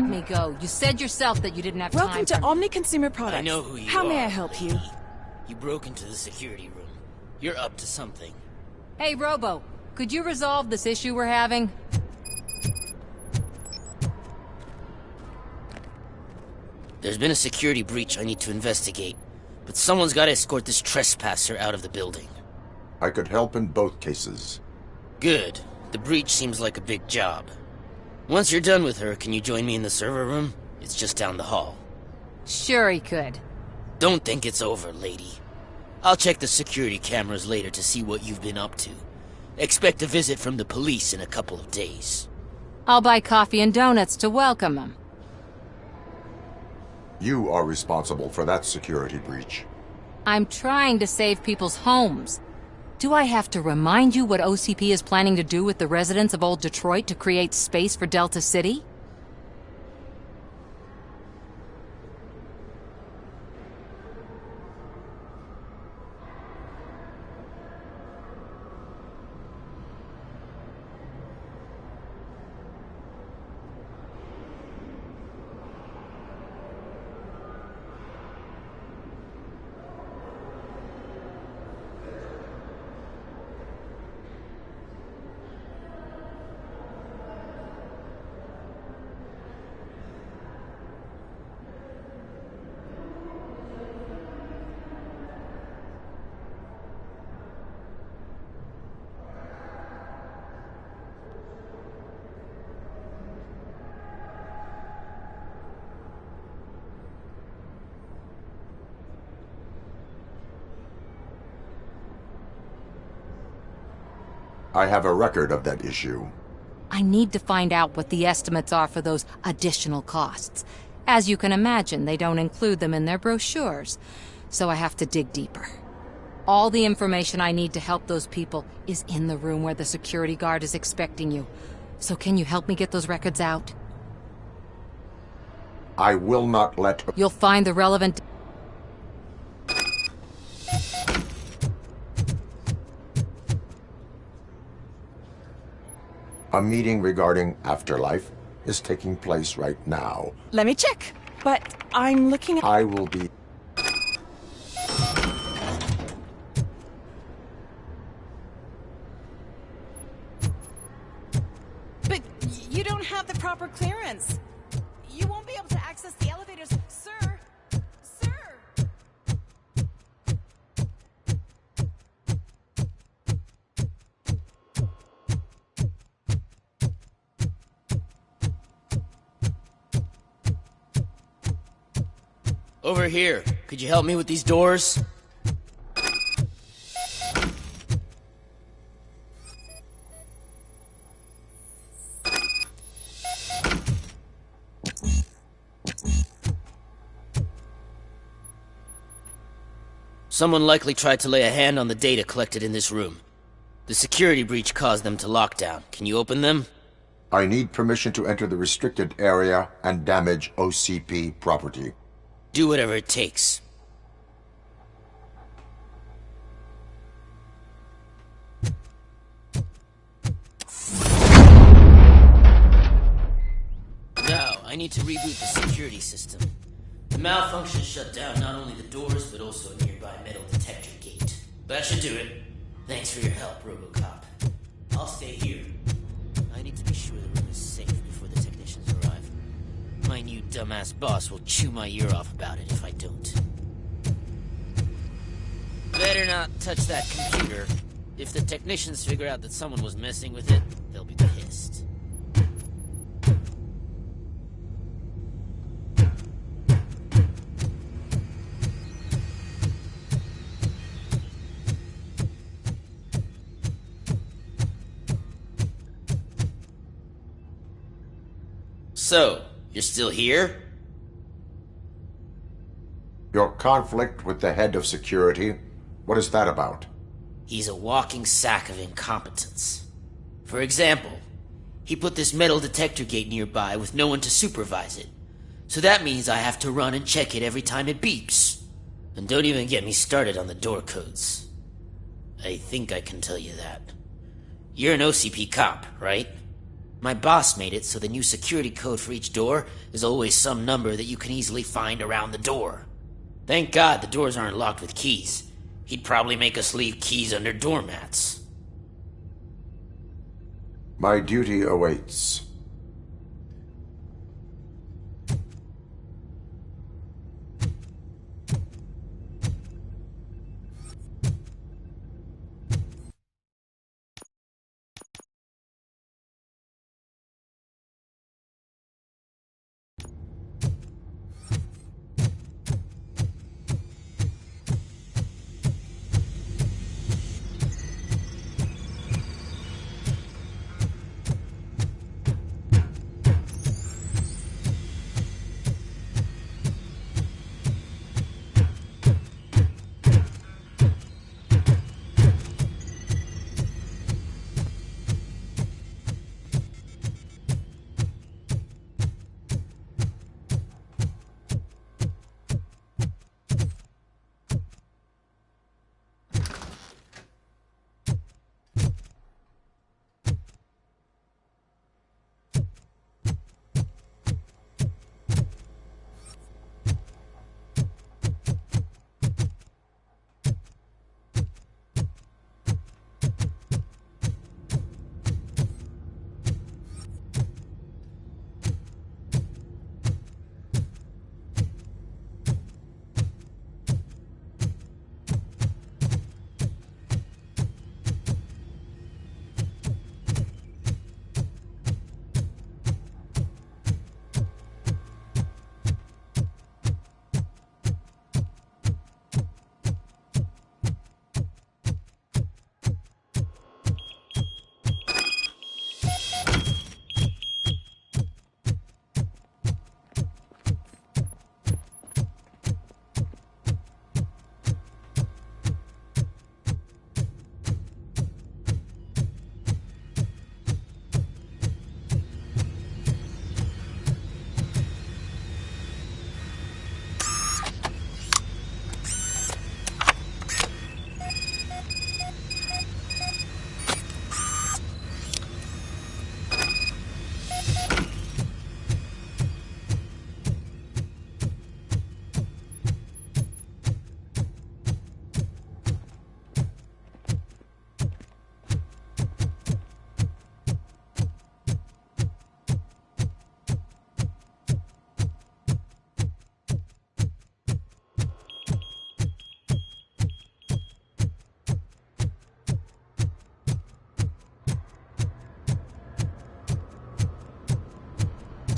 let me go. You said yourself that you didn't have time. Welcome to Omni Consumer Products. I know who you are. How may I help you? You broke into the security room. You're up to something. Hey, Robo, could you resolve this issue we're having? There's been a security breach I need to investigate, but someone's got to escort this trespasser out of the building. I could help in both cases. Good. The breach seems like a big job. Once you're done with her, can you join me in the server room? It's just down the hall. Sure he could. Don't think it's over, lady. I'll check the security cameras later to see what you've been up to. Expect a visit from the police in a couple of days. I'll buy coffee and donuts to welcome him. You are responsible for that security breach. I'm trying to save people's homes. Do I have to remind you what OCP is planning to do with the residents of Old Detroit to create space for Delta City? I have a record of that issue. I need to find out what the estimates are for those additional costs. As you can imagine, they don't include them in their brochures, so I have to dig deeper. All the information I need to help those people is in the room where the security guard is expecting you. So can you help me get those records out? I will not let her... You'll find the relevant... A meeting regarding afterlife is taking place right now. Let me check. But I'm looking at... I will be... But you don't have the proper clearance. You won't be able to access the elevators, sir. Sir! Over here. Could you help me with these doors? Someone likely tried to lay a hand on the data collected in this room. The security breach caused them to lock down. Can you open them? I need permission to enter the restricted area and damage OCP property. Do whatever it takes. Now, I need to reboot the security system. The malfunction shut down not only the doors, but also a nearby metal detector gate. That should do it. Thanks for your help, Robocop. I'll stay here. I need to be sure the room is safe before the technicians arrive. My new dumbass boss will chew my ear off about it if I don't. Better not touch that computer. If the technicians figure out that someone was messing with it, they'll be pissed. So, you're still here? Your conflict with the head of security, what is that about? He's a walking sack of incompetence. For example, he put this metal detector gate nearby with no one to supervise it. So that means I have to run and check it every time it beeps. And don't even get me started on the door codes. I think I can tell you that. You're an OCP cop, right? My boss made it so the new security code for each door is always some number that you can easily find around the door. Thank God the doors aren't locked with keys. He'd probably make us leave keys under doormats. My duty awaits.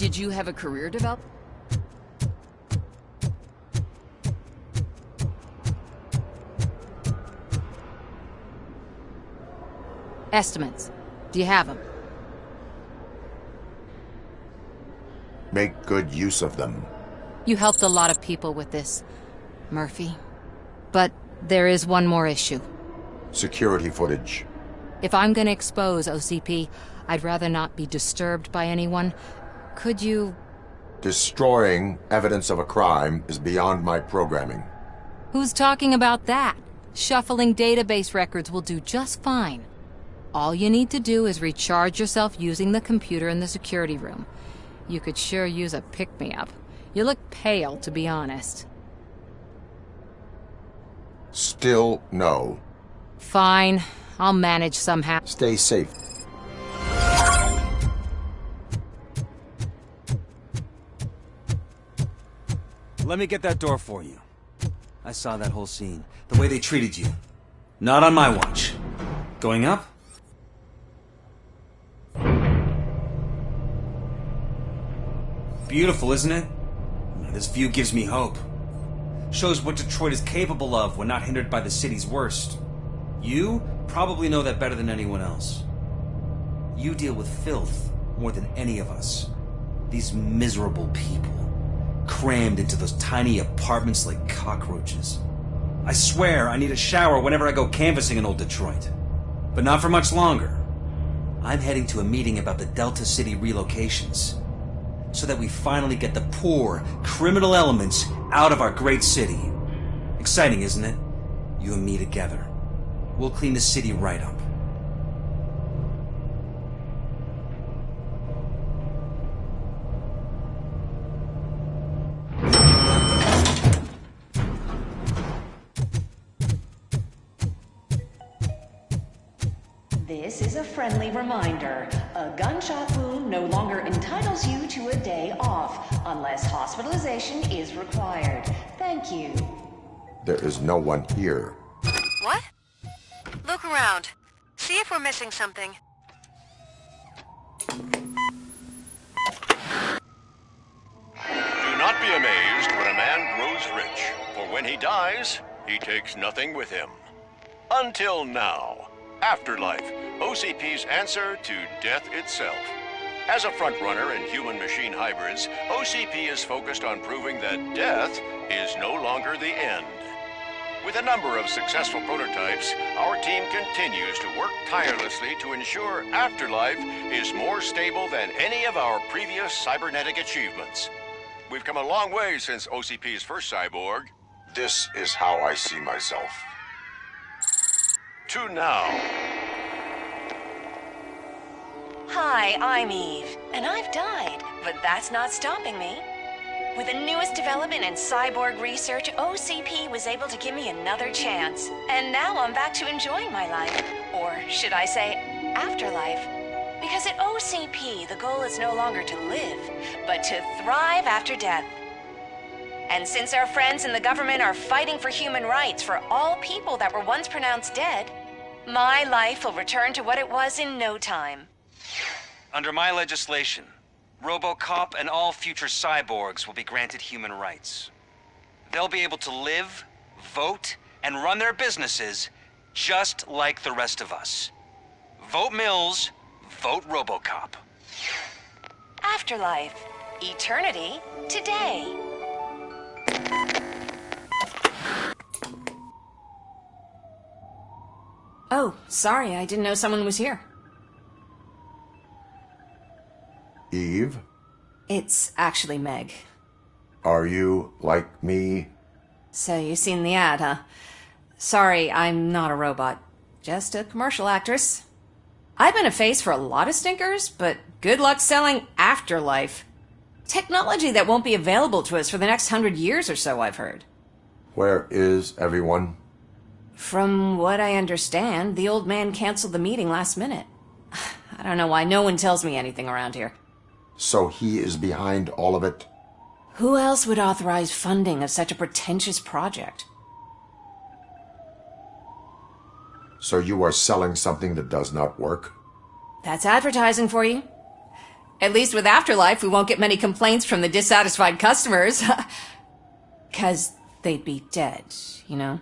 Did you have a career develop? Estimates. Do you have them? Make good use of them. You helped a lot of people with this, Murphy. But there is one more issue. Security footage. If I'm gonna expose OCP, I'd rather not be disturbed by anyone. Could you... Destroying evidence of a crime is beyond my programming. Who's talking about that? Shuffling database records will do just fine. All you need to do is recharge yourself using the computer in the security room. You could sure use a pick-me-up. You look pale, to be honest. Still no. Fine. I'll manage somehow. Stay safe. Let me get that door for you. I saw that whole scene. The way they treated you. Not on my watch. Going up? Beautiful, isn't it? This view gives me hope. Shows what Detroit is capable of when not hindered by the city's worst. You probably know that better than anyone else. You deal with filth more than any of us. These miserable people, crammed into those tiny apartments like cockroaches. I swear I need a shower whenever I go canvassing in old Detroit. But not for much longer. I'm heading to a meeting about the Delta City relocations, so that we finally get the poor, criminal elements out of our great city. Exciting, isn't it? You and me together. We'll clean the city right up. This is a friendly reminder. A gunshot wound no longer entitles you to a day off, unless hospitalization is required. Thank you. There is no one here. What? Look around. See if we're missing something. Do not be amazed when a man grows rich, for when he dies, he takes nothing with him. Until now. Afterlife, OCP's answer to death itself. As a frontrunner in human-machine hybrids, OCP is focused on proving that death is no longer the end. With a number of successful prototypes, our team continues to work tirelessly to ensure Afterlife is more stable than any of our previous cybernetic achievements. We've come a long way since OCP's first cyborg. This is how I see myself. To now. Hi, I'm Eve, and I've died, but that's not stopping me. With the newest development in cyborg research, OCP was able to give me another chance. And now I'm back to enjoying my life. Or should I say, afterlife. Because at OCP, the goal is no longer to live, but to thrive after death. And since our friends in the government are fighting for human rights for all people that were once pronounced dead, my life will return to what it was in no time. Under my legislation, Robocop and all future cyborgs will be granted human rights. They'll be able to live, vote, and run their businesses just like the rest of us. Vote Mills, vote Robocop. Afterlife. Eternity. Today. Oh, sorry, I didn't know someone was here. Eve, It's actually Meg. are you like me? So you seen the ad, huh? Sorry, I'm not a robot. Just a commercial actress. I've been a face for a lot of stinkers, but good luck selling Afterlife. Technology that won't be available to us for the next 100 years or so, I've heard. Where is everyone? From what I understand, the old man canceled the meeting last minute. I don't know why no one tells me anything around here. So he is behind all of it? Who else would authorize funding of such a pretentious project? So you are selling something that does not work? That's advertising for you. At least with Afterlife, we won't get many complaints from the dissatisfied customers. 'Cause they'd be dead, you know?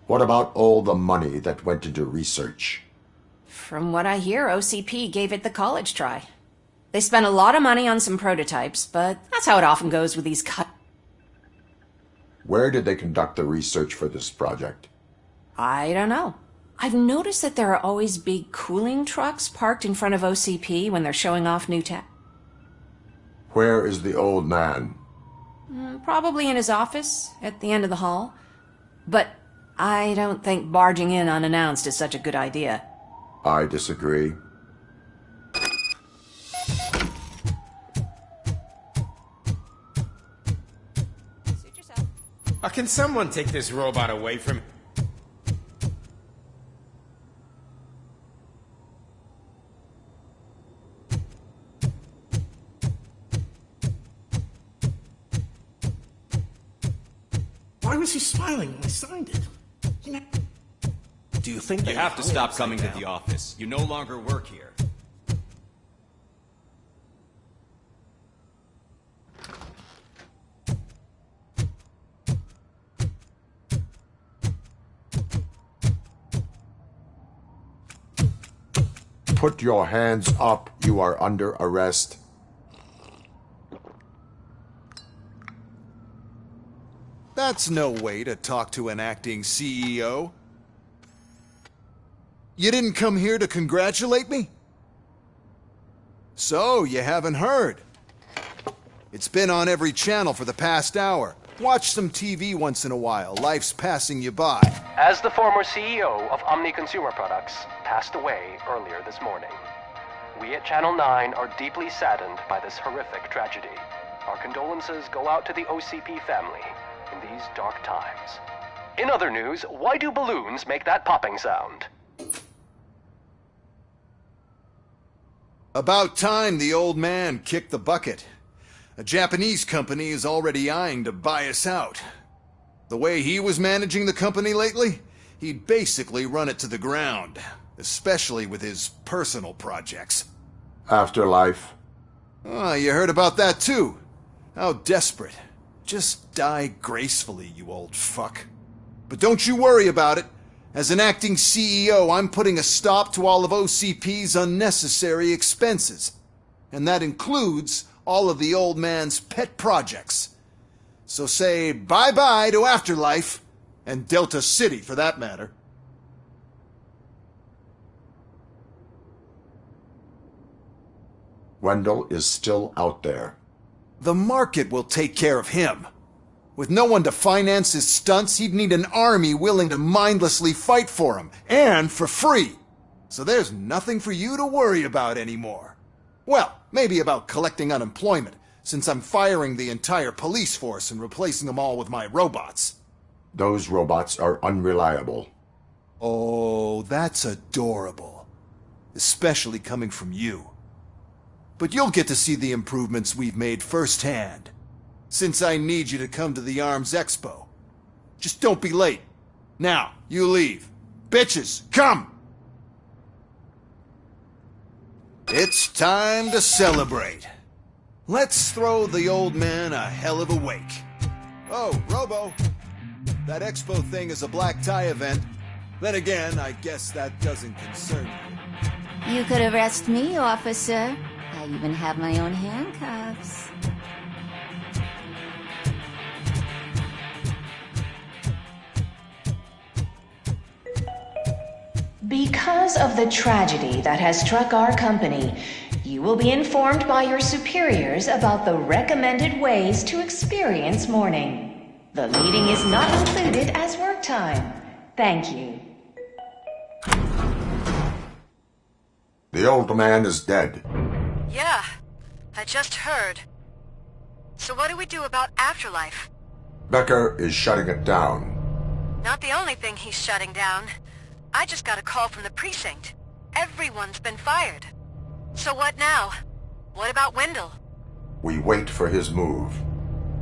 What about all the money that went into research? From what I hear, OCP gave it the college try. They spent a lot of money on some prototypes, but that's how it often goes with these Where did they conduct the research for this project? I don't know. I've noticed that there are always big cooling trucks parked in front of OCP when they're showing off new tech. Where is the old man? Probably in his office, at the end of the hall. But I don't think barging in unannounced is such a good idea. I disagree. Suit yourself. Can someone take this robot away from... Why was he smiling when I signed it? You know... Do you think You have to stop coming to the office. You no longer work here. Put your hands up. You are under arrest. That's no way to talk to an acting CEO. You didn't come here to congratulate me? So, you haven't heard. It's been on every channel for the past hour. Watch some TV once in a while. Life's passing you by. As the former CEO of Omni Consumer Products passed away earlier this morning, we at Channel 9 are deeply saddened by this horrific tragedy. Our condolences go out to the OCP family in these dark times. In other news, why do balloons make that popping sound? About time the old man kicked the bucket. A Japanese company is already eyeing to buy us out. The way he was managing the company lately, he'd basically run it to the ground, especially with his personal projects. Afterlife. Oh, you heard about that too. How desperate. Just die gracefully, you old fuck. But don't you worry about it. As an acting CEO, I'm putting a stop to all of OCP's unnecessary expenses. And that includes all of the old man's pet projects. So say bye-bye to Afterlife, and Delta City for that matter. Wendell is still out there. The market will take care of him. With no one to finance his stunts, he'd need an army willing to mindlessly fight for him, and for free. So there's nothing for you to worry about anymore. Well, maybe about collecting unemployment, since I'm firing the entire police force and replacing them all with my robots. Those robots are unreliable. Oh, that's adorable. Especially coming from you. But you'll get to see the improvements we've made firsthand. Since I need you to come to the Arms Expo. Just don't be late. Now, you leave. Bitches, come! It's time to celebrate. Let's throw the old man a hell of a wake. Oh, Robo. That expo thing is a black tie event. Then again, I guess that doesn't concern you. You could arrest me, officer. I even have my own handcuffs. Because of the tragedy that has struck our company, you will be informed by your superiors about the recommended ways to experience mourning. The meeting is not included as work time. Thank you. The old man is dead. Yeah, I just heard. So what do we do about Afterlife? Becker is shutting it down. Not the only thing he's shutting down. I just got a call from the precinct. Everyone's been fired. So what now? What about Wendell? We wait for his move.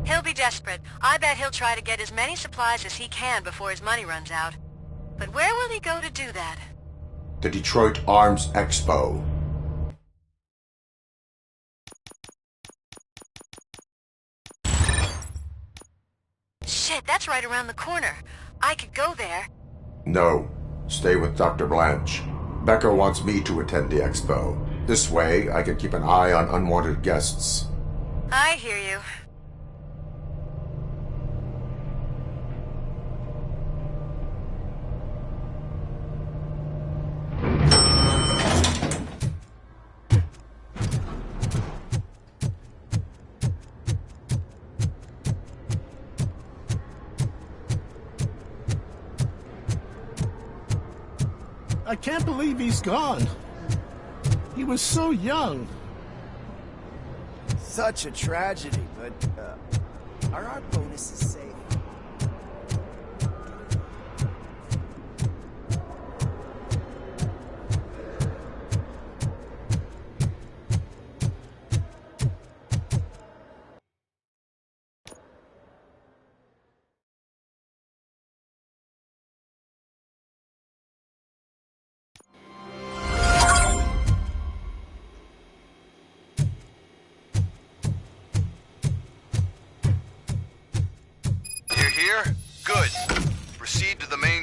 He'll be desperate. I bet he'll try to get as many supplies as he can before his money runs out. But where will he go to do that? The Detroit Arms Expo. Shit, that's right around the corner. I could go there. No. Stay with Dr. Blanche. Becker wants me to attend the expo. This way, I can keep an eye on unwanted guests. I hear you. I can't believe he's gone. He was so young. Such a tragedy, but are our bonuses safe?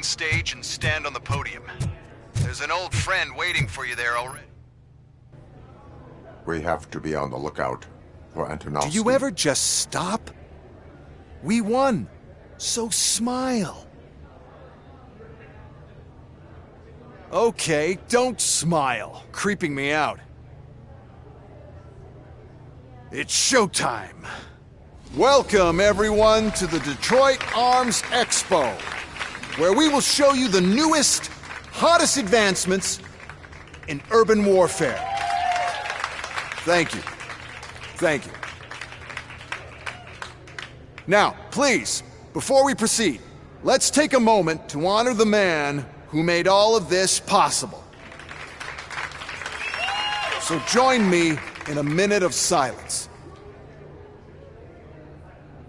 Stage and stand on the podium. There's an old friend waiting for you there already. We have to be on the lookout for Antonovsky. Do you ever just stop? We won, so smile. Okay, don't smile, creeping me out. It's showtime. Welcome, everyone, to the Detroit Arms Expo, where we will show you the newest, hottest advancements in urban warfare. Thank you. Thank you. Now, please, before we proceed, let's take a moment to honor the man who made all of this possible. So join me in a minute of silence.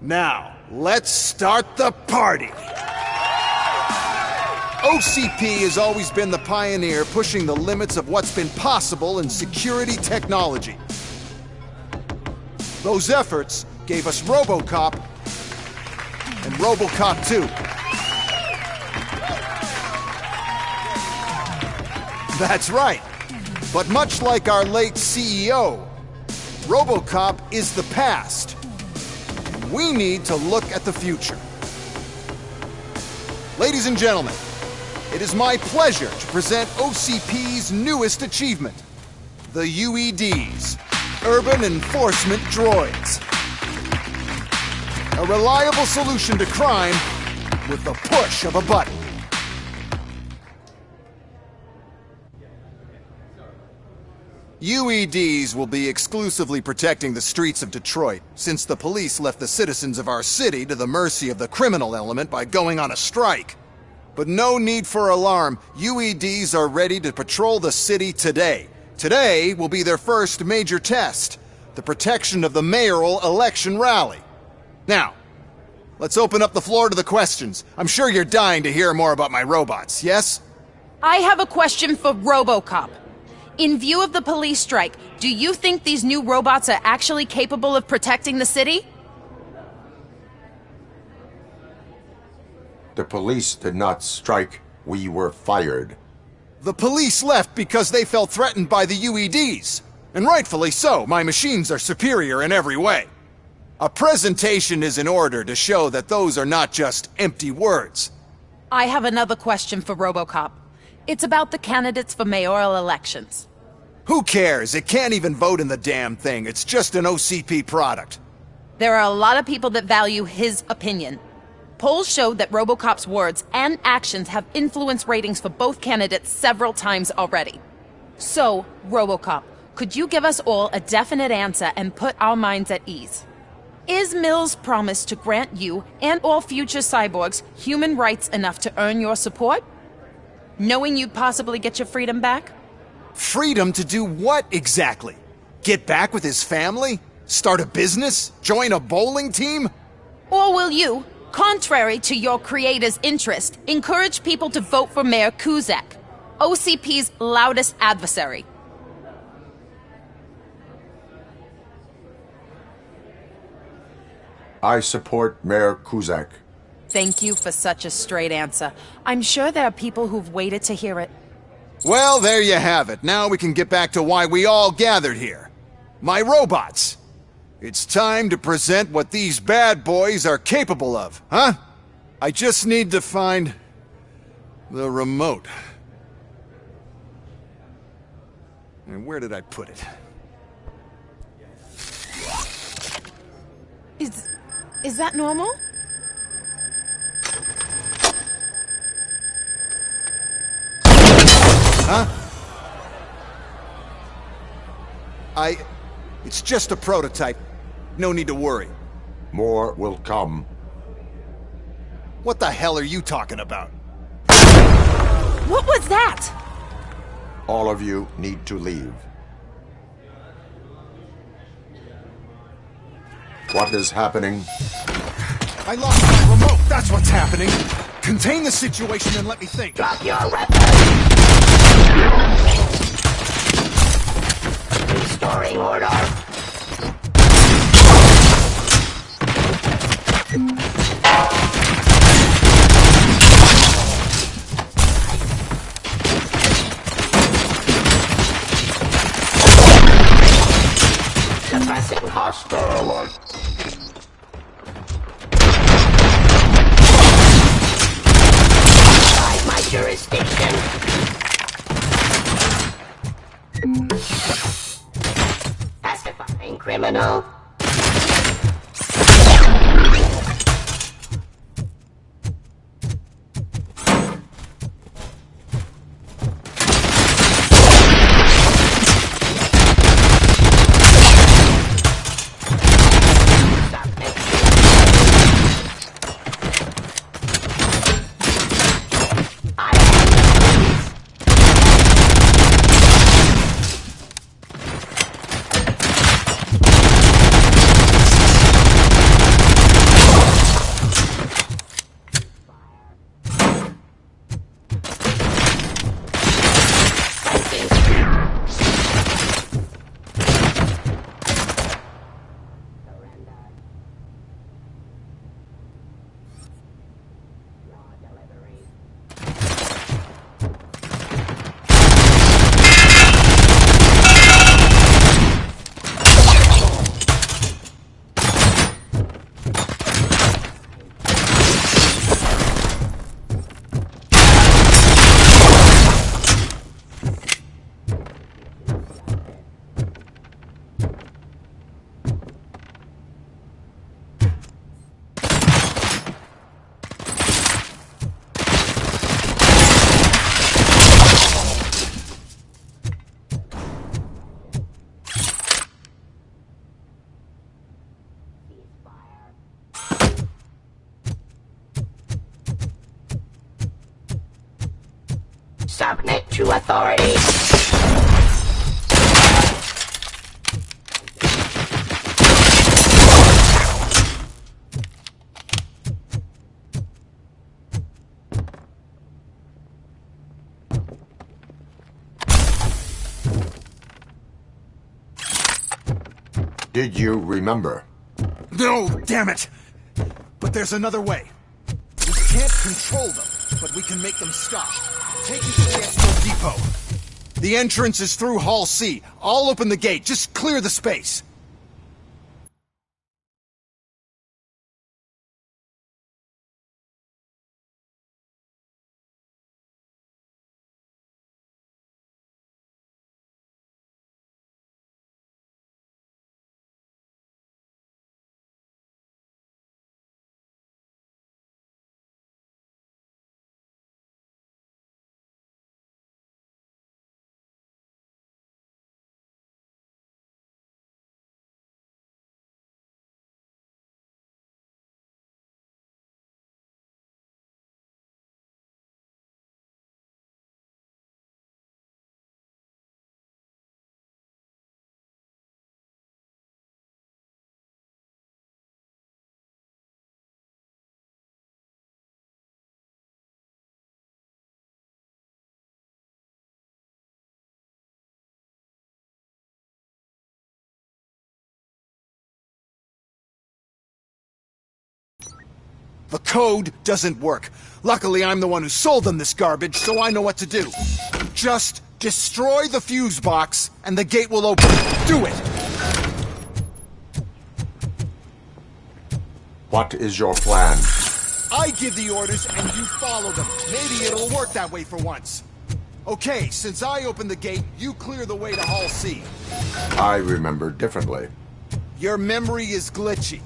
Now, let's start the party! OCP has always been the pioneer pushing the limits of what's been possible in security technology. Those efforts gave us Robocop and Robocop 2. That's right. But much like our late CEO, Robocop is the past. We need to look at the future. Ladies and gentlemen, it is my pleasure to present OCP's newest achievement, the UEDs, Urban Enforcement Droids. A reliable solution to crime with the push of a button. UEDs will be exclusively protecting the streets of Detroit, since the police left the citizens of our city to the mercy of the criminal element by going on a strike. But no need for alarm. UEDs are ready to patrol the city today. Today will be their first major test, the protection of the mayoral election rally. Now, let's open up the floor to the questions. I'm sure you're dying to hear more about my robots, yes? I have a question for Robocop. In view of the police strike, do you think these new robots are actually capable of protecting the city? The police did not strike. We were fired. The police left because they felt threatened by the UEDs. And rightfully so. My machines are superior in every way. A presentation is in order to show that those are not just empty words. I have another question for Robocop. It's about the candidates for mayoral elections. Who cares? It can't even vote in the damn thing. It's just an OCP product. There are a lot of people that value his opinion. Polls show that Robocop's words and actions have influenced ratings for both candidates several times already. So, Robocop, could you give us all a definite answer and put our minds at ease? Is Mills' promise to grant you and all future cyborgs human rights enough to earn your support? Knowing you'd possibly get your freedom back? Freedom to do what exactly? Get back with his family? Start a business? Join a bowling team? Or will you, contrary to your creator's interest, encourage people to vote for Mayor Kuzak, OCP's loudest adversary? I support Mayor Kuzak. Thank you for such a straight answer. I'm sure there are people who've waited to hear it. Well, there you have it. Now we can get back to why we all gathered here. My robots. It's time to present what these bad boys are capable of, huh? I just need to find the remote. And where did I put it? Is that normal? Huh? It's just a prototype. No need to worry. More will come. What the hell are you talking about? What was that? All of you need to leave. What is happening? I lost my remote. That's what's happening. Contain the situation and let me think. Drop your weapon. Restoring order. Suppressing hostile. Outside my jurisdiction. Pacifying criminal. submit to authority. Did you remember? No, damn it! But there's another way. We can't control them, but we can make them stop. Take it to the Expo Depot. The entrance is through Hall C. I'll open the gate. Just clear the space. The code doesn't work. Luckily, I'm the one who sold them this garbage, so I know what to do. Just destroy the fuse box, and the gate will open. Do it! What is your plan? I give the orders, and you follow them. Maybe it'll work that way for once. Okay, since I opened the gate, you clear the way to Hall C. I remember differently. Your memory is glitchy.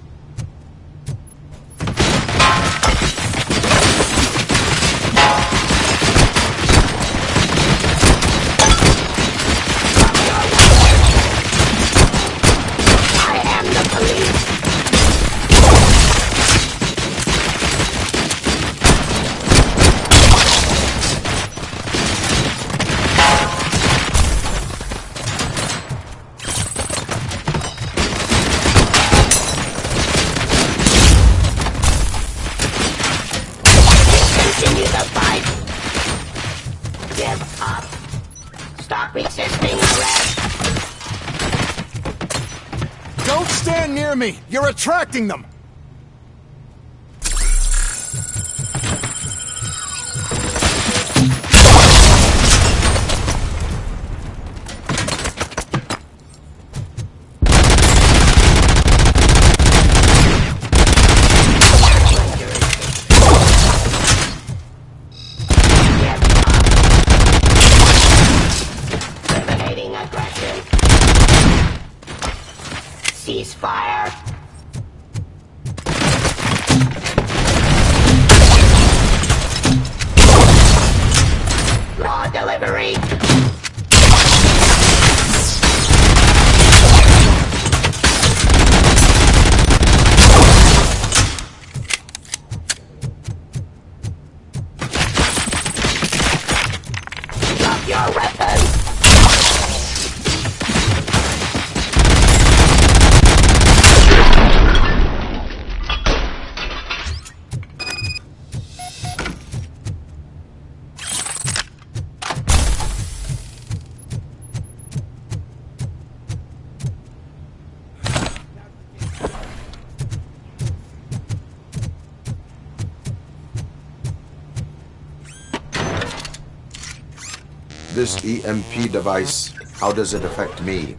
Don't stand near me! You're attracting them! Ceasefire. Raw delivery. Drop your weapon. This EMP device, how does it affect me?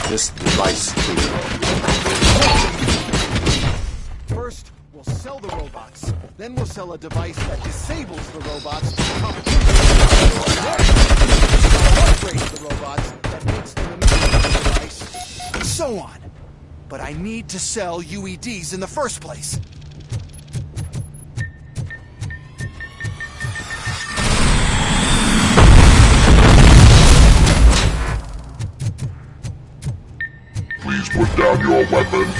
this device to you. First, we'll sell the robots. Then we'll sell a device that disables the robots. Upgrade the robots that makes them immune to the device. And so on. But I need to sell UEDs in the first place. Please put down your weapon.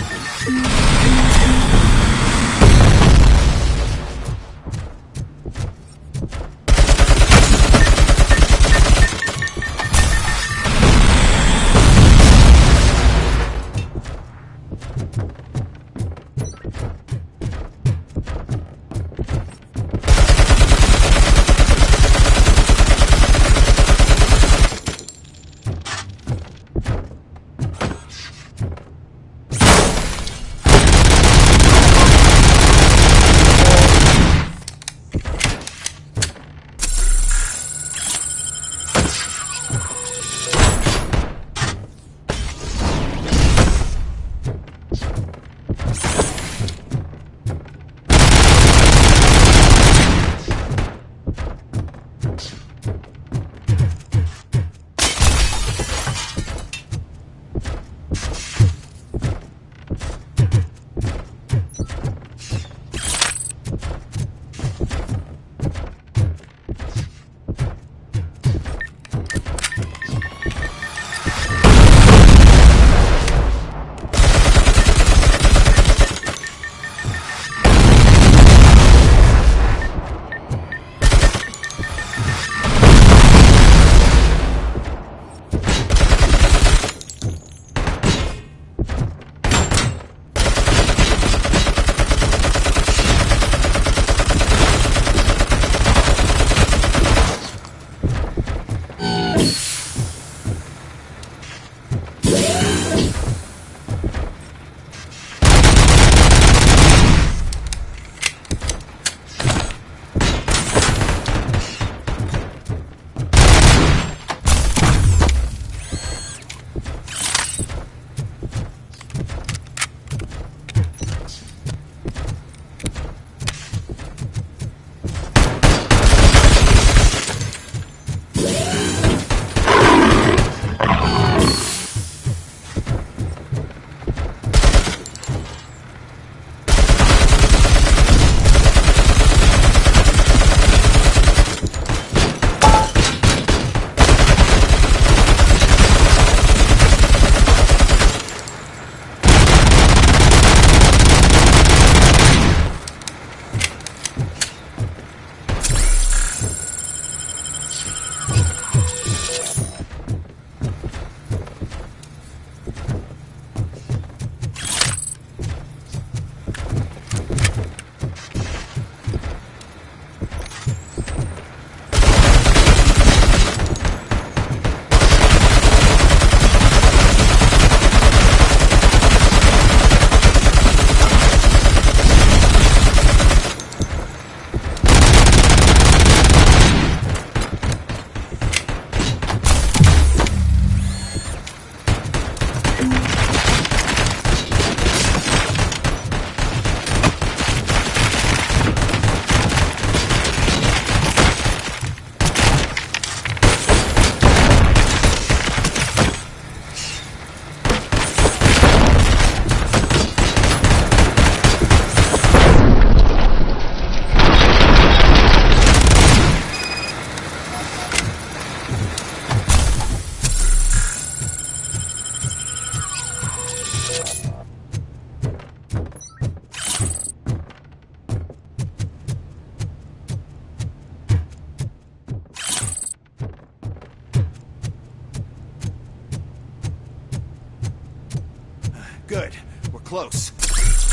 Good. We're close.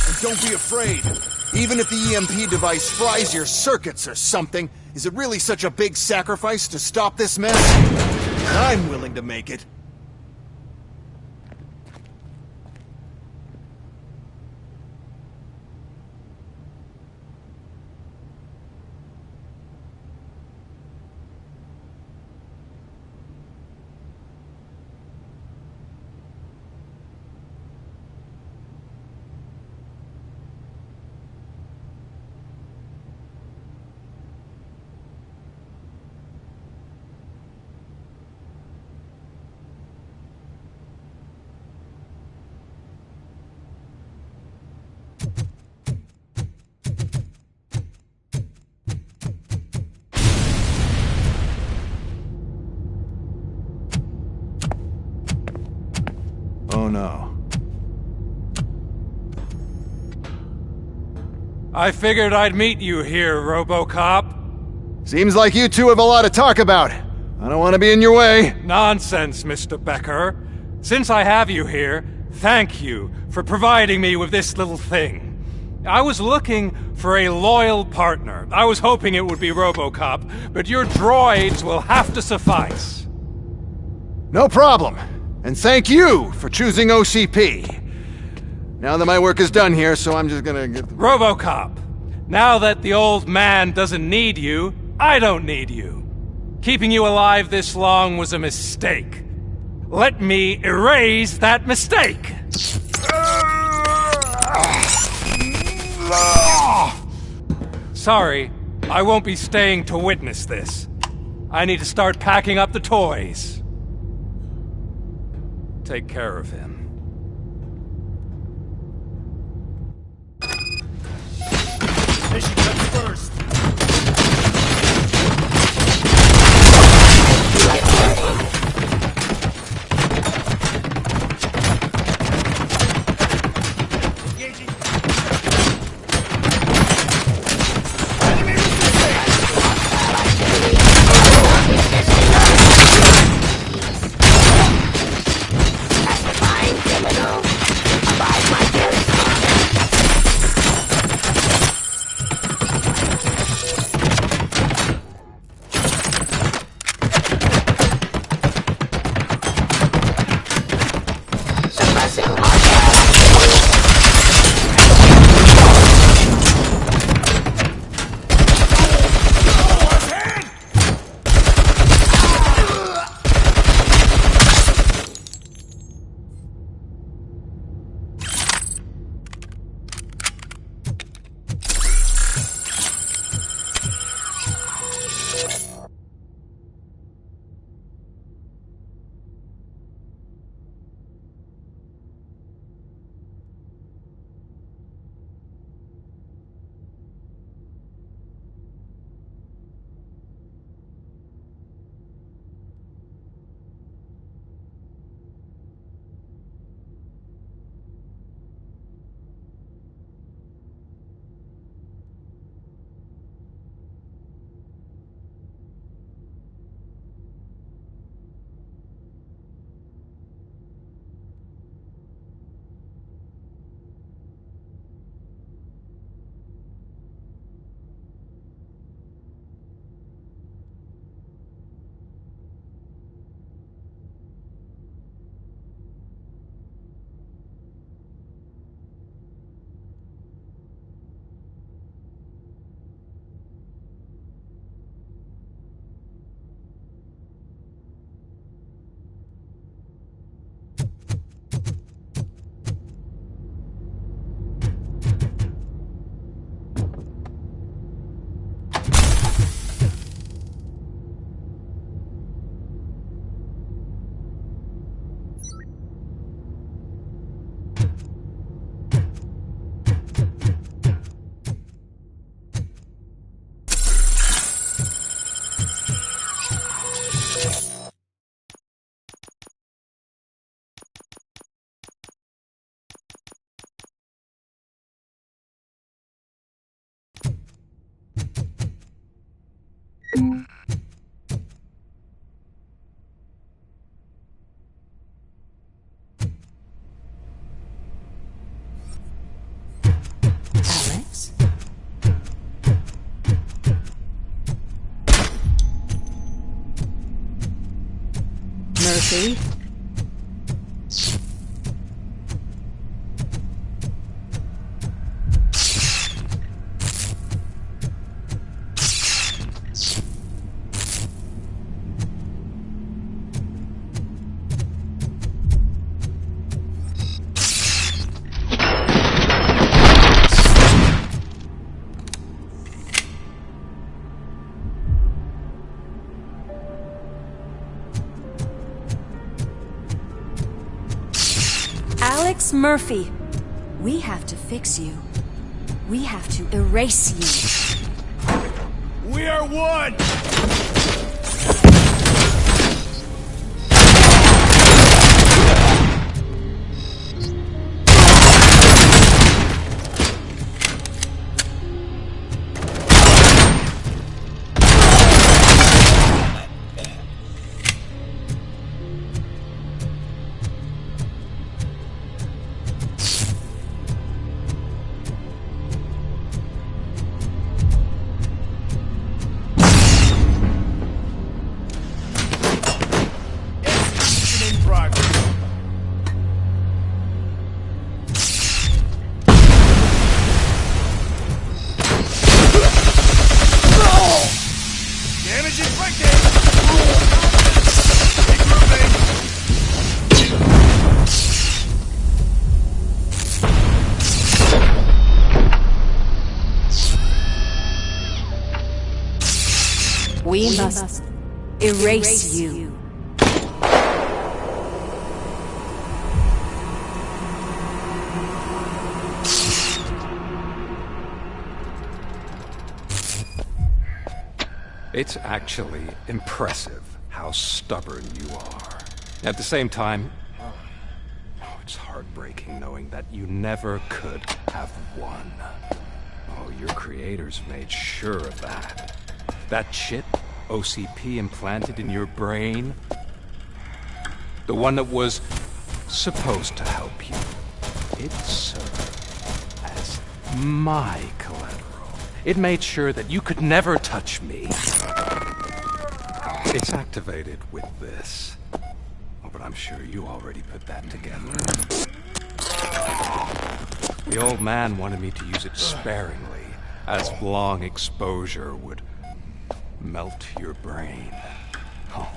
And don't be afraid. Even if the EMP device fries your circuits or something, is it really such a big sacrifice to stop this mess? I'm willing to make it. know. I figured I'd meet you here, Robocop. Seems like you two have a lot to talk about. I don't want to be in your way. Nonsense, Mr. Becker. Since I have you here, thank you for providing me with this little thing. I was looking for a loyal partner. I was hoping it would be Robocop, but your droids will have to suffice. No problem. And thank you for choosing OCP. Now that my work is done here, so I'm just gonna get... Robocop, now that the old man doesn't need you, I don't need you. Keeping you alive this long was a mistake. Let me erase that mistake! Sorry, I won't be staying to witness this. I need to start packing up the toys. Take care of him. Mission comes first. Mercy. Alex Murphy, we have to fix you. We have to erase you. We are one! erase you. It's actually impressive how stubborn you are. At the same time, it's heartbreaking knowing that you never could have won. Oh, your creators made sure of that. That chip OCP implanted in your brain, the one that was supposed to help you, it served as my collateral. It made sure that you could never touch me. It's activated with this. Oh, but I'm sure you already put that together. The old man wanted me to use it sparingly, as long exposure would melt your brain. Oh,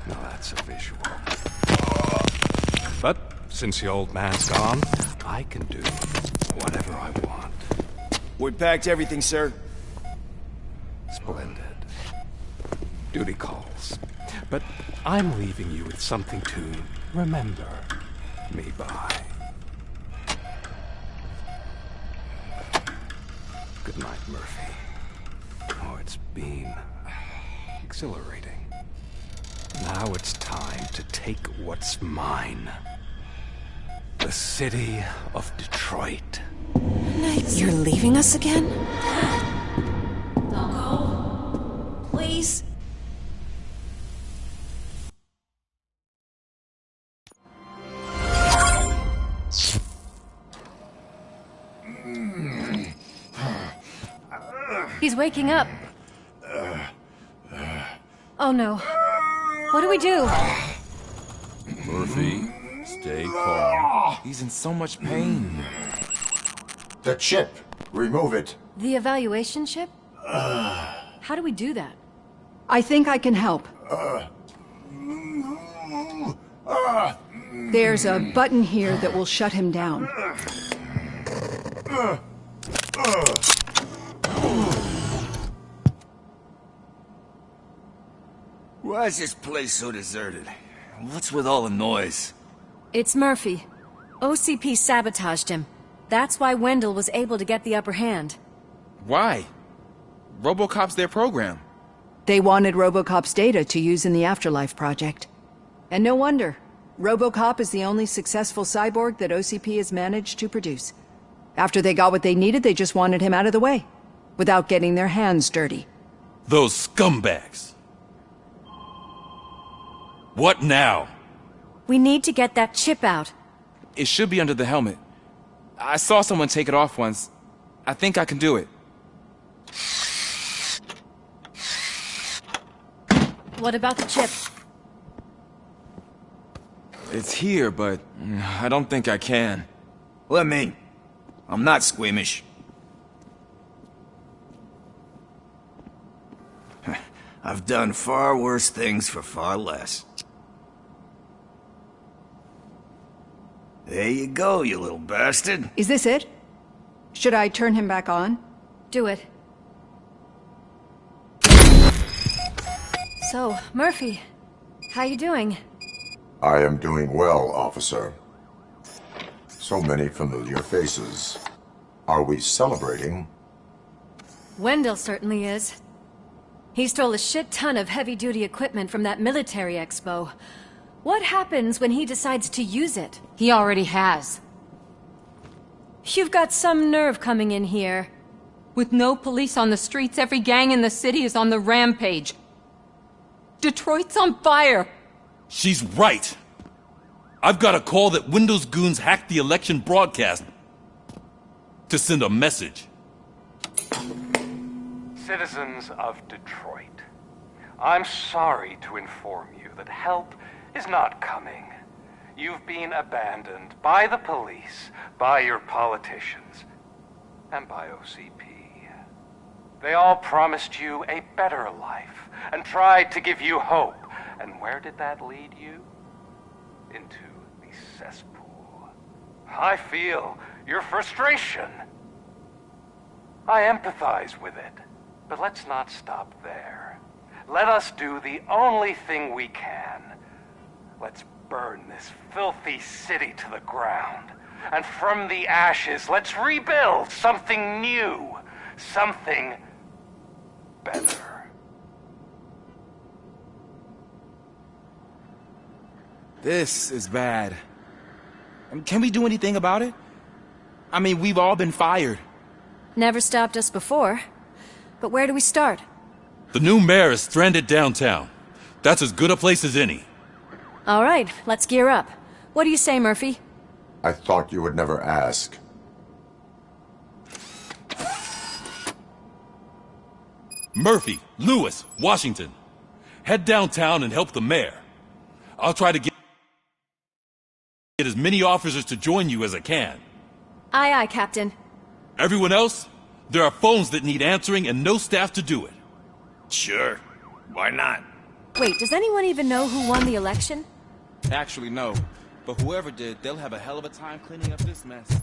now that's a visual. But since the old man's gone, I can do whatever I want. We packed everything, sir. Splendid. Duty calls. But I'm leaving you with something to remember me by. Good night, Murphy. Oh, it's been exhilarating. Now it's time to take what's mine. The city of Detroit. You're leaving us again? Don't go. Please. He's waking up. Oh no. What do we do? Murphy, stay calm. He's in so much pain. The chip. Remove it. The evaluation chip? How do we do that? I think I can help. There's a button here that will shut him down. Why is this place so deserted? What's with all the noise? It's Murphy. OCP sabotaged him. That's why Wendell was able to get the upper hand. Why? Robocop's their program. They wanted Robocop's data to use in the Afterlife project. And no wonder. Robocop is the only successful cyborg that OCP has managed to produce. After they got what they needed, they just wanted him out of the way, without getting their hands dirty. Those scumbags. What now? We need to get that chip out. It should be under the helmet. I saw someone take it off once. I think I can do it. What about the chip? It's here, but I don't think I can. Let me. I'm not squeamish. I've done far worse things for far less. There you go, you little bastard. Is this it? Should I turn him back on? Do it. So, Murphy, how you doing? I am doing well, officer. So many familiar faces. Are we celebrating? Wendell certainly is. He stole a shit ton of heavy-duty equipment from that military expo. What happens when he decides to use it? He already has. You've got some nerve coming in here. With no police on the streets, every gang in the city is on the rampage. Detroit's on fire! She's right! I've got a call that Windows goons hacked the election broadcast to send a message. Citizens of Detroit, I'm sorry to inform you that help is not coming. You've been abandoned by the police, by your politicians, and by OCP. They all promised you a better life and tried to give you hope. And where did that lead you? Into the cesspool. I feel your frustration. I empathize with it, but let's not stop there. let us do the only thing we can. Let's burn this filthy city to the ground. And from the ashes, let's rebuild something new. Something better. This is bad. Can we do anything about it? I mean, we've all been fired. Never stopped us before. But where do we start? The new mayor is stranded downtown. That's as good a place as any. All right, let's gear up. What do you say, Murphy? I thought you would never ask. Murphy, Lewis, Washington. Head downtown and help the mayor. I'll try to get as many officers to join you as I can. Aye, aye, Captain. Everyone else? There are phones that need answering and no staff to do it. Sure. Why not? Wait, does anyone even know who won the election? Actually, no. But whoever did, they'll have a hell of a time cleaning up this mess.